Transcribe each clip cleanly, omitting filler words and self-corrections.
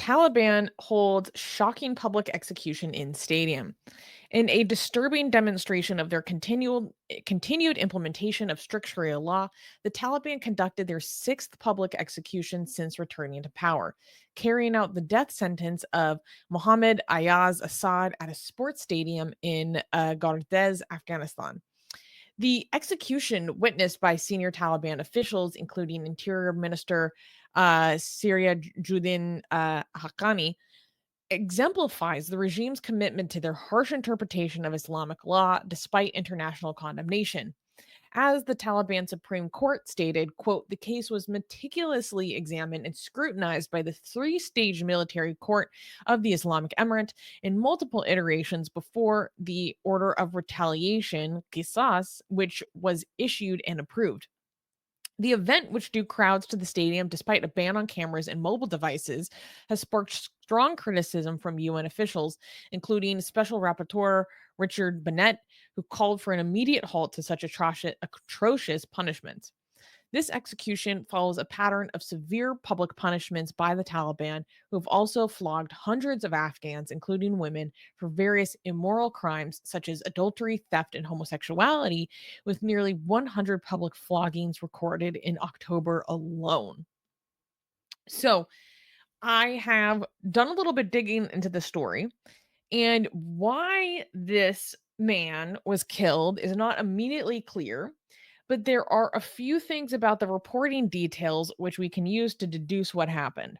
Taliban holds shocking public execution in stadium. In a disturbing demonstration of their continued implementation of strict Sharia law, the Taliban conducted their sixth public execution since returning to power, carrying out the death sentence of Mohammad Ayaz Asad at a sports stadium in Gardez, Afghanistan. The execution, witnessed by senior Taliban officials, including Interior Minister Sirajuddin Haqqani, exemplifies the regime's commitment to their harsh interpretation of Islamic law despite international condemnation. As the Taliban Supreme Court stated, quote, the case was meticulously examined and scrutinized by the three-stage military court of the Islamic Emirate in multiple iterations before the order of retaliation, Qisas, which was issued and approved. The event, which drew crowds to the stadium despite a ban on cameras and mobile devices, has sparked strong criticism from UN officials, including Special Rapporteur Richard Bennett, who called for an immediate halt to such atrocious punishments. This execution follows a pattern of severe public punishments by the Taliban, who have also flogged hundreds of Afghans, including women, for various immoral crimes such as adultery, theft, and homosexuality, with nearly 100 public floggings recorded in October alone. So, I have done a little bit digging into the story, and why this man was killed is not immediately clear, but there are a few things about the reporting details which we can use to deduce what happened.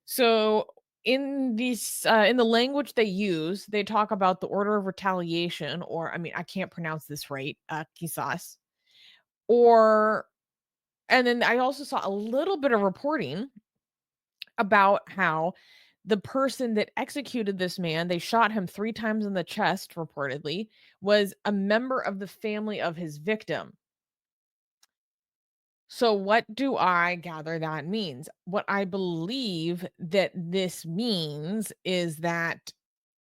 So, in the language they use, they talk about the order of retaliation, or I mean, I can't pronounce this right, Qisas, or and then I also saw a little bit of reporting about how the person that executed this man, they shot him 3 times in the chest reportedly, was a member of the family of his victim. So what do I gather that means? What I believe that this means is that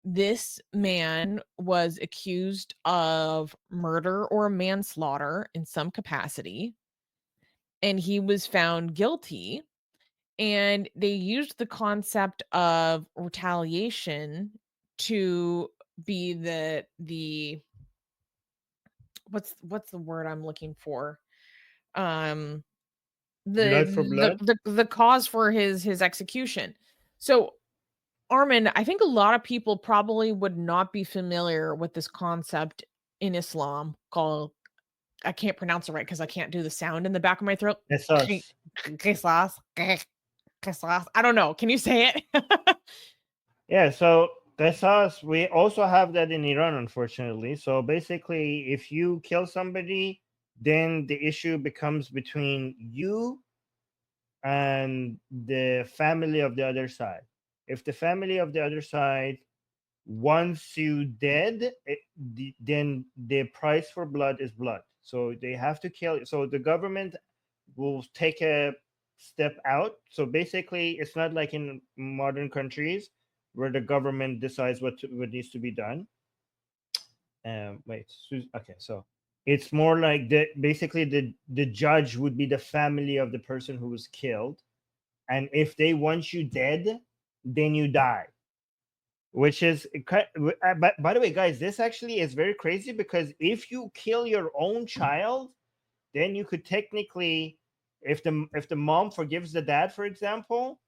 this man was accused of murder or manslaughter in some capacity, and he was found guilty. And they used the concept of retaliation to be the what's the word I'm looking for? Um Blood for blood. the cause for his execution. So, Armin, I think a lot of people probably would not be familiar with this concept in Islam called, I can't pronounce it right because I can't do the sound in the back of my throat. Qisas. Qisas. Qisas. I don't know. Can you say it? Yeah, so Qisas, we also have that in Iran, unfortunately. So basically, if you kill somebody, then the issue becomes between you and the family of the other side. If the family of the other side wants you dead, then the price for blood is blood. So they have to kill. So the government will take a step out. So basically, it's not like in modern countries where the government decides what needs to be done. Wait, okay, so it's more like basically the judge would be the family of the person who was killed, and if they want you dead, then you die. Which is, but by the way, guys, this actually is very crazy because if you kill your own child, then you could technically, if the mom forgives the dad, for example,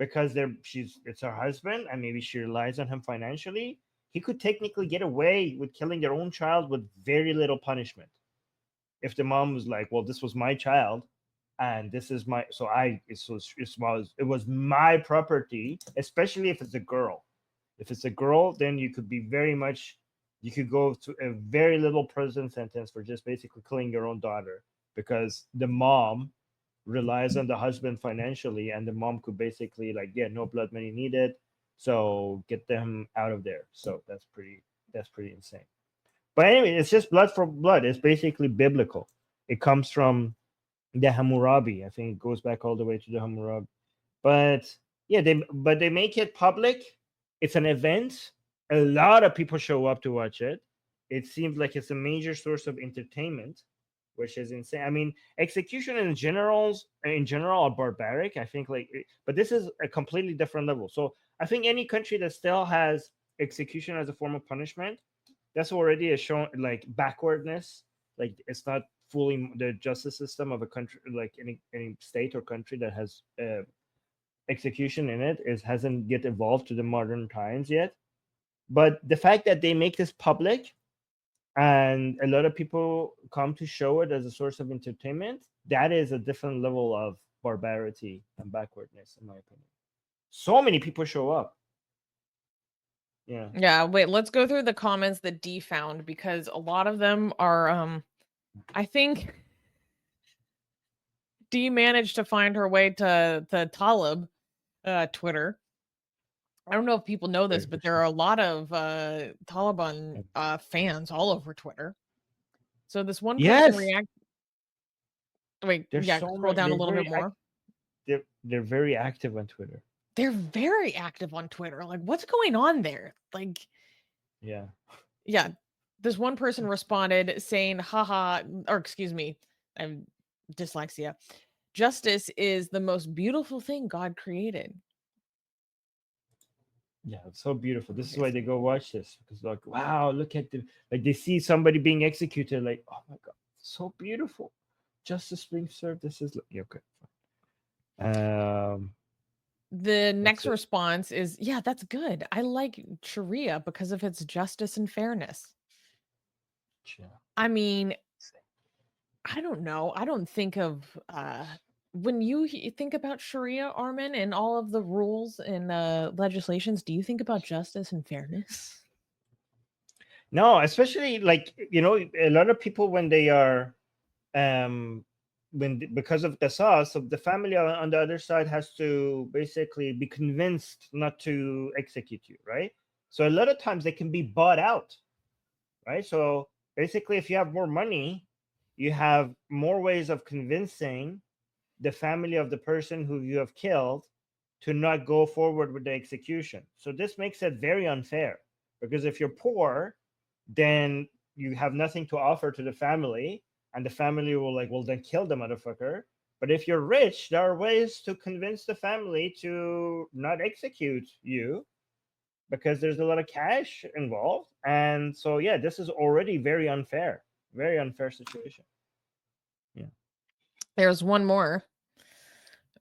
because it's her husband and maybe she relies on him financially, he could technically get away with killing their own child with very little punishment. If the mom was like, well, this was my child and this is my, so it was my property, especially if it's a girl. If it's a girl, then you could be very much, you could go to a very little prison sentence for just basically killing your own daughter because the mom relies on the husband financially, and the mom could basically like, yeah, no blood money needed, so get them out of there. So that's pretty insane. But anyway, it's just blood for blood. It's basically biblical. It comes from the Hammurabi. I think it goes back all the way to the Hammurabi. But yeah, they make it public. It's an event. A lot of people show up to watch it. It seems like it's a major source of entertainment. which is insane. I mean, execution in general are barbaric. I think but this is a completely different level. So I think any country that still has execution as a form of punishment, that's already a shown like backwardness. Like it's not fully the justice system of a country, like any state or country that has execution in it is hasn't yet evolved to the modern times yet. But the fact that they make this public and a lot of people come to show it as a source of entertainment, that is a different level of barbarity and backwardness, in my opinion. So many people show up. Yeah. Yeah, wait, let's go through the comments that D found because a lot of them are I think D managed to find her way to Talib Twitter. I don't know if people know this, but there are a lot of Taliban fans all over Twitter. So this one person Yes. wait, There's yeah, so scroll many. down a little bit more. They're very active on Twitter. They're very active on Twitter. Like, what's going on there? Like, Yeah. yeah, this one person responded saying, haha, or excuse me, I'm dyslexia. Justice is the most beautiful thing God created. Yeah, it's so beautiful. This is Okay, why they go watch this because like, wow, look at like they see somebody being executed, like, oh my god, so beautiful. Justice being served. This is yeah, okay. The next It. response is, yeah, that's good. I like Sharia because of its justice and fairness. Yeah. I mean, I don't know. I don't think of when you think about Sharia, Armin, and all of the rules and legislations, do you think about justice and fairness? No, especially like a lot of people when they are um because of the sauce, so the family on the other side has to basically be convinced not to execute you, right? So a lot of times they can be bought out, right? So basically, if you have more money, you have more ways of convincing the family of the person who you have killed to not go forward with the execution. So this makes it very unfair because if you're poor, then you have nothing to offer to the family, and the family will like, well, then kill the motherfucker. But if you're rich, there are ways to convince the family to not execute you because there's a lot of cash involved. And so, yeah, this is already very unfair situation. Yeah. There's one more.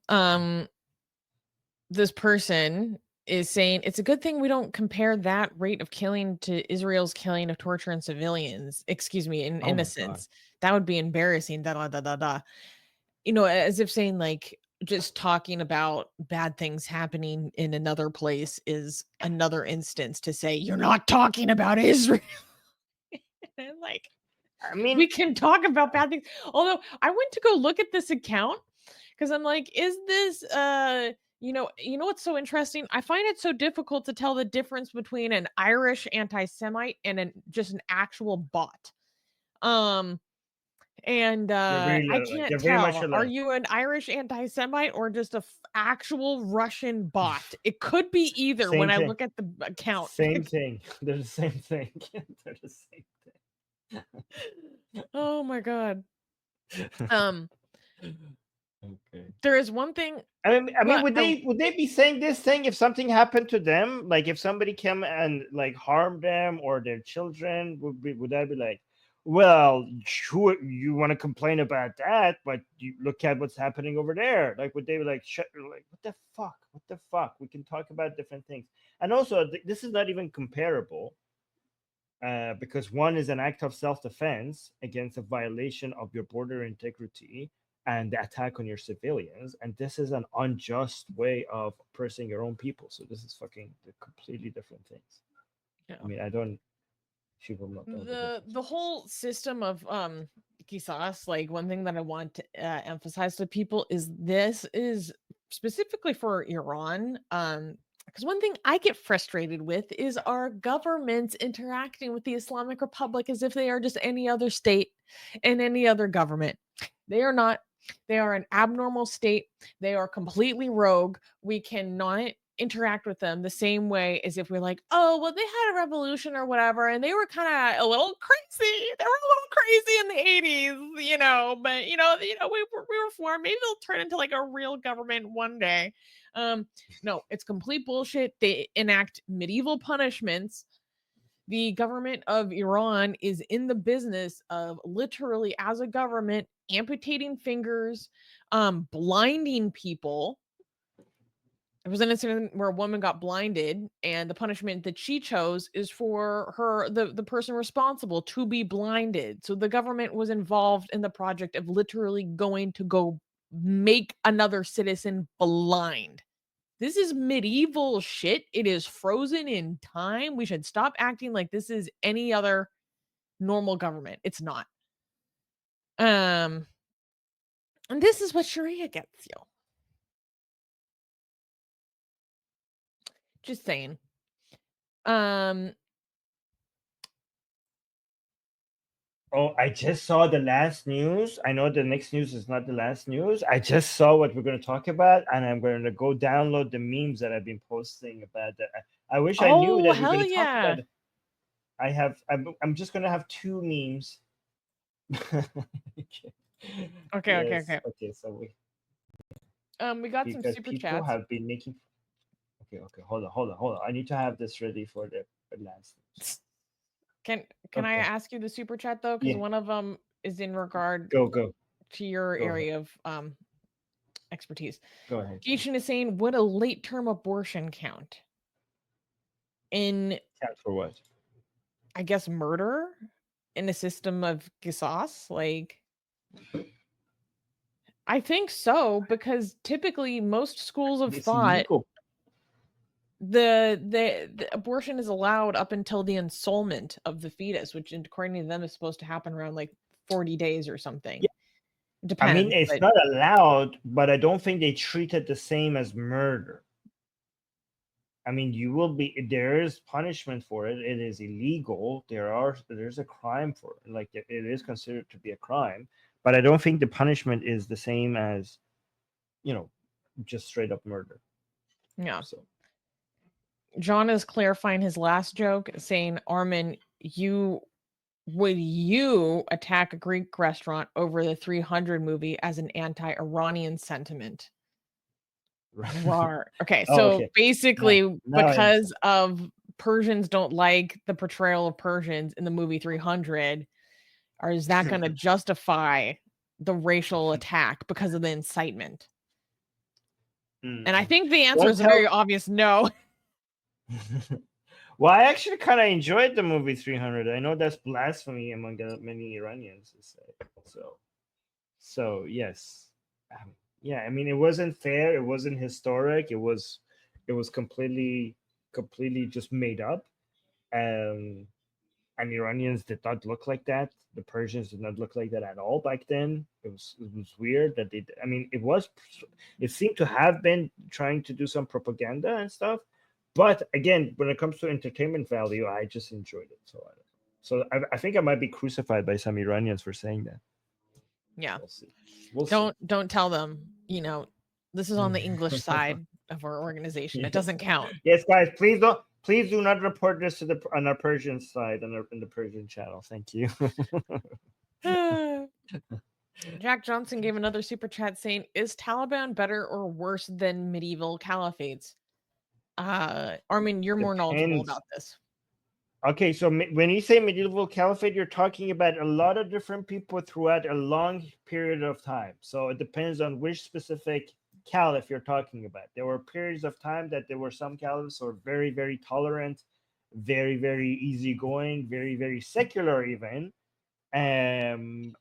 Um, this person is saying it's a good thing we don't compare that rate of killing to Israel's killing of torture and civilians. Excuse me, in Oh my god. innocence. That would be embarrassing. Da da da da da. As if saying like just talking about bad things happening in another place is another instance to say you're not talking about Israel. And like I mean, we can talk about bad things. Although I went to go look at this account because I'm like, is this what's so interesting? I find it so difficult to tell the difference between an Irish anti-Semite and just an actual bot. Um and they're very I like can't they're very much tell. Are alike. you an Irish anti-Semite or just a actual Russian bot? It could be either when Same I thing. look at the account. Same thing. They're the same thing. They're the same Oh my god. thing. Um Okay. there is one thing I mean, but would they be saying this thing if something happened to them? Like if somebody came and like harmed them or their children, would that be like, well, sure, you want to complain about that, but you look at what's happening over there. Like, would they be like, shut, like, what the fuck? What the fuck? We can talk about different things. And also, this is not even comparable because one is an act of self-defense against a violation of your border integrity and the attack on your civilians, and this is an unjust way of oppressing your own people. So this is fucking the completely different things. yeah. I mean, I don't. She will not know the difference. The whole system of Qisas, like one thing that I want to emphasize to people is this is specifically for Iran. Because one thing I get frustrated with is our governments interacting with the Islamic Republic as if they are just any other state and any other government. They are not. They are an abnormal state. They are completely rogue. We cannot interact with them the same way as if we're like, oh, well, they had a revolution or whatever, and they were kind of a little crazy. They were a little crazy in the 80s, but we were formed. Maybe they'll turn into like a real government one day. No, it's complete bullshit. They enact medieval punishments. The government of Iran is in the business of literally, as a government, amputating fingers, blinding people. There was an incident where a woman got blinded, and the punishment that she chose is for the person responsible to be blinded. So the government was involved in the project of literally going to go make another citizen blind. This is medieval shit. It is frozen in time. We should stop acting like this is any other normal government. It's not. And this is what Sharia gets you. Just saying. Oh, I just saw the last news. I know the next news is not the last news. I just saw what we're going to talk about, and I'm going to go download the memes that I've been posting about that. I wish I knew Oh, that we're hell going to talk yeah. about it. I'm just going to have two memes. Okay. Okay. So We got some because super people chats. have been making. Okay. Hold on. I need to have this ready for the last. Can I Okay. ask you the super chat though? Because Yeah. one of them is in regard Go. to your Go ahead. area of expertise. Go ahead. Gishan is saying, would a late term abortion count in, Count for what? I guess, murder in a system of Qisas? Like, I think so, because typically most schools of It's thought, illegal. the abortion is allowed up until the ensoulment of the fetus, which according to them is supposed to happen around like 40 days or something. It I mean, depends, it's but not allowed, but I don't think they treat it the same as murder. I mean, there is punishment for it. It is illegal. There's a crime for it. Like it is considered to be a crime, but I don't think the punishment is the same as, just straight up murder. yeah. So John is clarifying his last joke, saying, Armin, would you attack a Greek restaurant over the 300 movie as an anti-Iranian sentiment? Rar. Okay, oh, so okay. basically, Now I because understand. of Persians don't like the portrayal of Persians in the movie 300, or is that going to justify the racial attack because of the incitement? And I think the answer Well, is a very obvious no. well, I actually kind of enjoyed the movie 300. I know that's blasphemy among many Iranians to say. So yes, yeah. I mean, it wasn't fair. It wasn't historic. It was completely just made up. And Iranians did not look like that. The Persians did not look like that at all back then. It was weird that they. I mean, it seemed to have been trying to do some propaganda and stuff. But again, when it comes to entertainment value, I just enjoyed it. So I think I might be crucified by some Iranians for saying that. Yeah. We'll see. Don't tell them, this is on the English side of our organization. It doesn't count. Yes, guys, please do not report this on our Persian side in the Persian channel. Thank you. Jack Johnson gave another super chat saying, is Taliban better or worse than medieval caliphates? Armin, you're more knowledgeable Depends. about this. Okay, so when you say medieval caliphate, you're talking about a lot of different people throughout a long period of time. So it depends on which specific caliph you're talking about. There were periods of time that there were some caliphs who were very, very tolerant, very, very easygoing, very, very secular even, and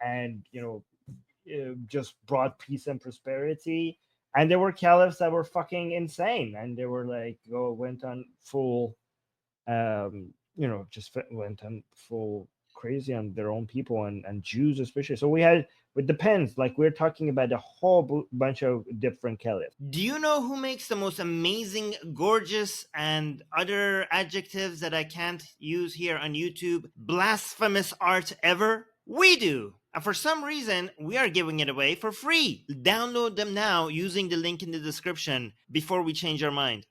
just brought peace and prosperity. And there were caliphs that were fucking insane, and they were like went on full just went on full crazy on their own people and Jews especially. So it depends. Like we're talking about a whole bunch of different caliphs. Do you know who makes the most amazing, gorgeous, and other adjectives that I can't use here on YouTube, blasphemous art ever? We do! And for some reason, we are giving it away for free. Download them now using the link in the description before we change our mind.